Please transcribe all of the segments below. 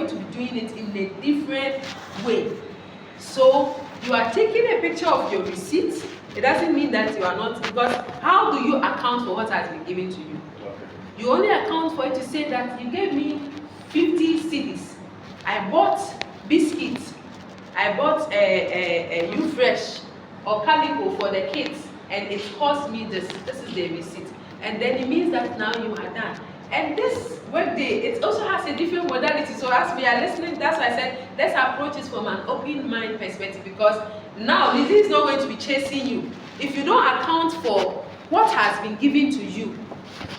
going to be doing it in a different way. So you are taking a picture of your receipt. It doesn't mean that you are not, because how do you account for what has been given to you? You only account for it to say that you gave me 50 cedis. I bought biscuits. I bought a Fresh or Calico for the kids, and it cost me this. This is the receipt. And then it means that now you are done. And this workday, it also has a different modality. So as we are listening, that's why I said, let's approach it from an open mind perspective, because now Lizzie is not going to be chasing you. If you don't account for what has been given to you,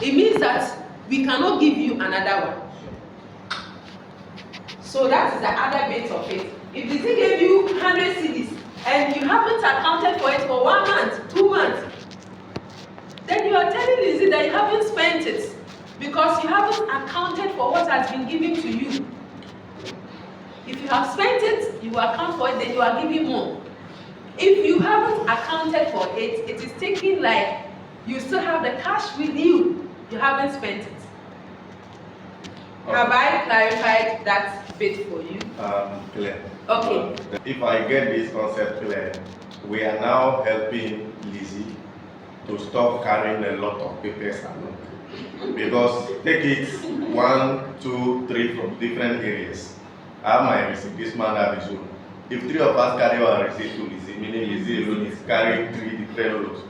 it means that we cannot give you another one. So that is the other bit of it. If Lizzie gave you 100 cedis and you haven't accounted for it for 1 month, 2 months, then you are telling Lizzie that you haven't spent it because you haven't accounted for what has been given to you. If you have spent it, you account for it, then you are giving more. If you haven't accounted for it, it is taking like you still have the cash with you. You haven't spent it. Okay. Have I clarified that bit for you? Clear. Okay. If I get this concept clear, we are now helping Lizzie to stop carrying a lot of papers along. Because take it 1, 2, 3 from different areas. I have my receipt, this man have his own. If 3 of us carry one receipt to Lizzie, meaning Lizzie alone is carrying 3 different loads.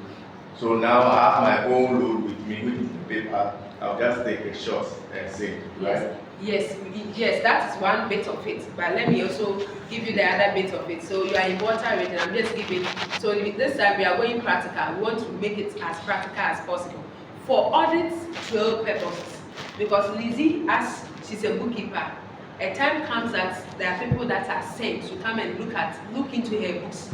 So now I have my own load with me, which is the paper. I'll just take a shot and say, right? Yes, that is one bit of it. But let me also give you the other bit of it. So you are in water rating. I'm just giving. So this time we are going practical. We want to make it as practical as possible for audit trail purposes. Because Lizzie, as she's a bookkeeper, a time comes that there are people that are sent to come and look into her books.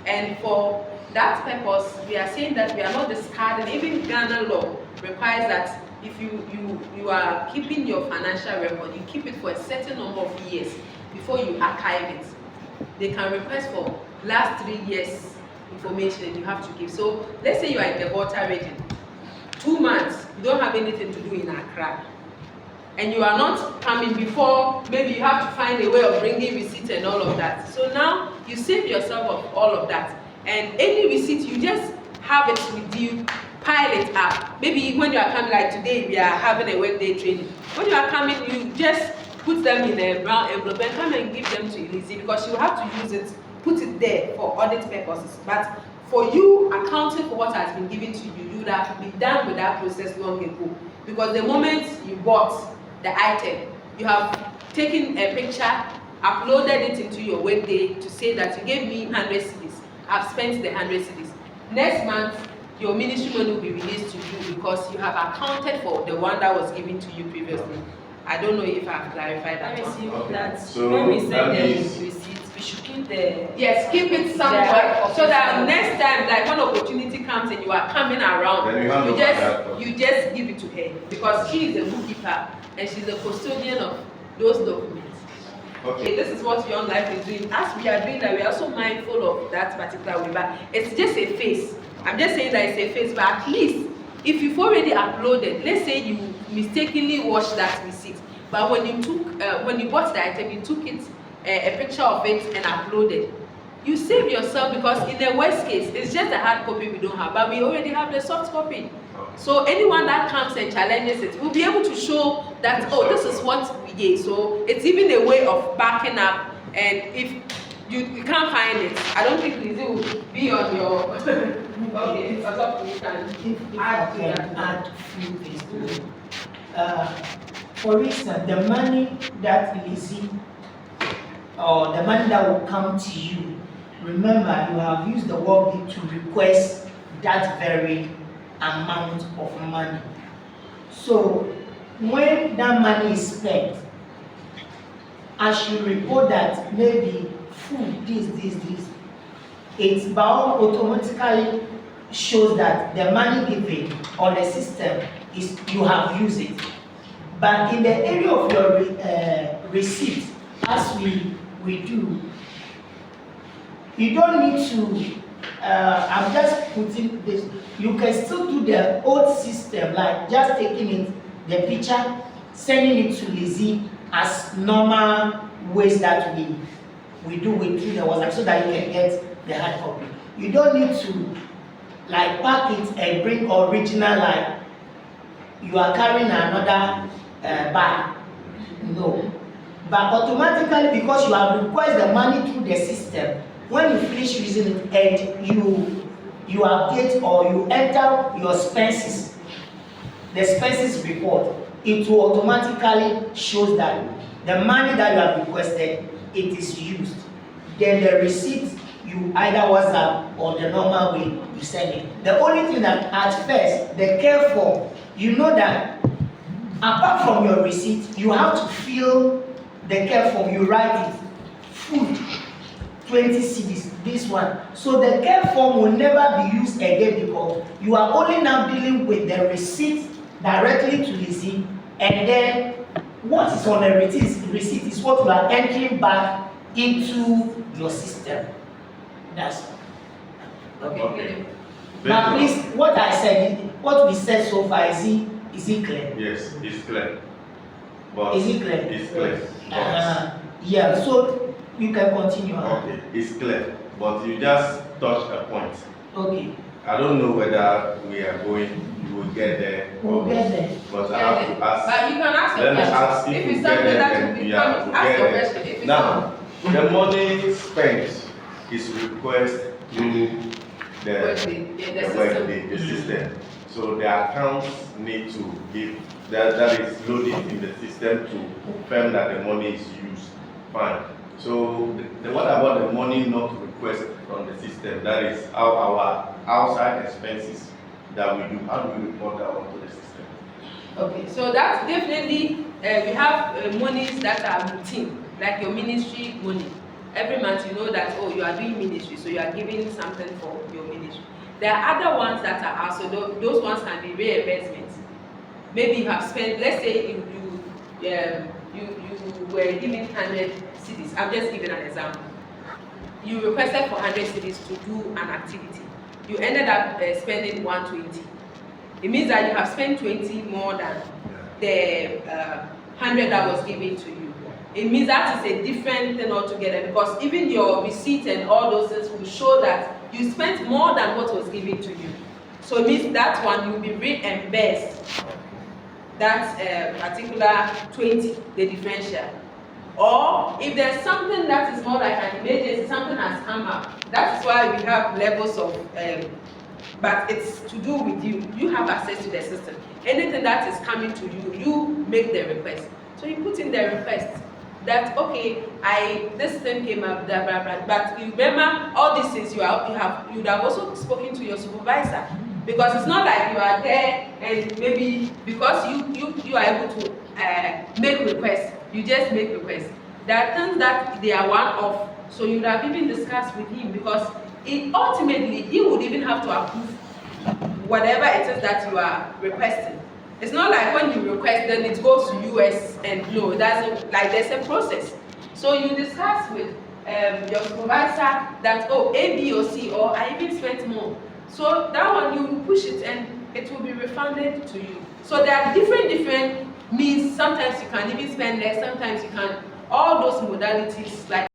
And for that purpose, we are saying that we are not discarding. Even Ghana law requires that if you are keeping your financial record, you keep it for a certain number of years before you archive it. They can request for last 3 years information and you have to give. So let's say you are in the Volta region, 2 months, you don't have anything to do in Accra, and you are not coming before, maybe you have to find a way of bringing receipt and all of that. So now you save yourself of all of that, and any receipt you just have it with you, pile it up. Maybe when you are coming, like today we are having a workday training. When you are coming, you just put them in a brown envelope and come and give them to Lizzie, because you have to use it, put it there for audit purposes. But for you accounting for what has been given to you, you would have been done with that process long ago. Because the moment you bought the item, you have taken a picture, uploaded it into your workday to say that you gave me 100 cedis. I've spent the 100 cedis. Next month, your ministry money will be released to you because you have accounted for the one that was given to you previously. I don't know if I've clarified that. Okay. That So when we send that them means receipts, we should keep the keep it somewhere so that next time, like when opportunity comes and you are coming around, you just give it to her, because she is a bookkeeper and she's a custodian of those documents. Okay, this is what Yougn Life is doing. As we are doing that, we are also mindful of that particular way, but it's just a phase. I'm just saying that it's a phase, but at least if you've already uploaded, let's say you mistakenly watched that receipt, but when you bought the item, you took it, a picture of it and uploaded, you save yourself, because in the worst case, it's just a hard copy we don't have, but we already have the soft copy. So anyone that comes and challenges it will be able to show that, oh, this is what we gave. So it's even a way of backing up, and if you can't find it, I don't think Lizzie will be on your okay, you can add few things to it. For instance, the money that Lizzie, or the money that will come to you, remember you have used the word to request that very amount of money. So when that money is spent, I should report that maybe food, this, it's bound automatically shows that the money given on the system is you have used it. But in the area of your receipt, as we do, you don't need to, I'm just putting this, you can still do the old system, like just taking it, the picture, sending it to Lizzie, as normal ways that we do it through the WhatsApp so that you can get the hard copy. You don't need to like pack it and bring original like you are carrying another bag. No. But automatically, because you have requested the money through the system, when you finish using it and you update or you enter your expenses, the expenses report, it will automatically shows that the money that you have requested, it is used. Then the receipt, you either WhatsApp or the normal way you send it. The only thing that at first, the care form, you know that apart from your receipt, you have to fill the care form, you write it, food, 20 cedis, this one. So the care form will never be used again because you are only now dealing with the receipt directly to Lizzie, and then what is on the receipt is what you are entering back into your system. That's Okay. now please, what I said, what we said so far, is it clear? Yes, it's clear. But Is it clear? It's clear. Yeah, so you can continue. Okay, it's clear. But you just touched a point. Okay. I don't know whether we are going, you will get there. We'll get there. But I have to ask. But you can ask your Let me question. ask If if it's you get something there, that then will be we are coming, to ask get your there. question. If it's Now, the money spent is request through the system. the system. So the accounts need to give that is loaded in the system to confirm that the money is used. Fine. So what about the money not requested from the system? That is our outside expenses that we do. How do we report that onto the system? Okay, so that's definitely, we have monies that are routine, like your ministry money. Every month you know that, oh, you are doing ministry, so you are giving something for your ministry. There are other ones that are also, those ones can be reimbursements. Maybe you have spent, let's say you were given 100 cedis. I'm just giving an example. You requested for 100 cedis to do an activity. You ended up spending 120. It means that you have spent 20 more than the 100 that was given to you. It means that is a different thing altogether, because even your receipt and all those things will show that you spent more than what was given to you. So it means that one will be reimbursed, that particular 20, the differential. Or if there's something that is more like an emergency, something has come up, that's why we have levels of, but it's to do with you. You have access to the system. Anything that is coming to you, you make the request. So you put in the request that, okay, this thing came up, blah, blah, blah. But you remember all these things you would have also spoken to your supervisor, because it's not like you are there and maybe because you are able to make requests, you just make requests. There are things that they are one-off, so you would have even discussed with him, because ultimately he would even have to approve whatever it is that you are requesting. It's not like when you request, then it goes to US and no, that's like there's a process. So you discuss with your supervisor that, oh, A, B, or C, or I even spent more. So that one you push it and it will be refunded to you. So there are different means. Sometimes you can even spend less, sometimes you can, all those modalities like